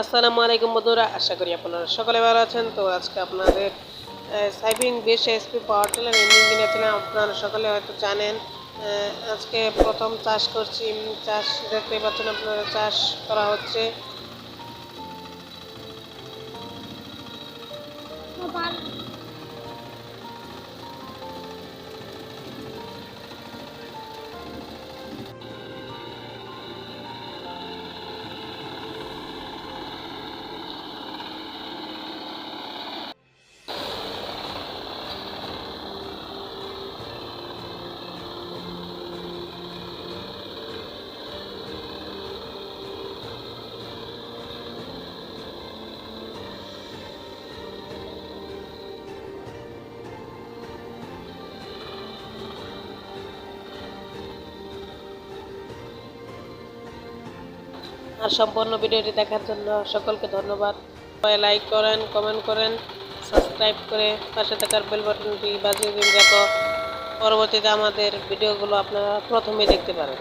আসসালামু আলাইকুম বন্ধুরা, আশা করি আপনারা সকলে ভালো আছেন। তো আজকে আপনাদের সাইপিং বেশ এসপি পাওয়ার টিলার ইঞ্জিন কিনেছিলাম। আপনারা সকলে হয়তো জানেন। আজকে প্রথম চাষ করছি। চাষ দেখতে পাচ্ছেন আপনারা, চাষ করা হচ্ছে। আর সম্পূর্ণ ভিডিওটি দেখার জন্য সকলকে ধন্যবাদ। সবাই লাইক করেন, কমেন্ট করেন, সাবস্ক্রাইব করে পাশে থাকার বেল বাটনটি বাজিয়ে দিন, যাতে পরবর্তীতে আমাদের ভিডিওগুলো আপনারা প্রথমেই দেখতে পারেন।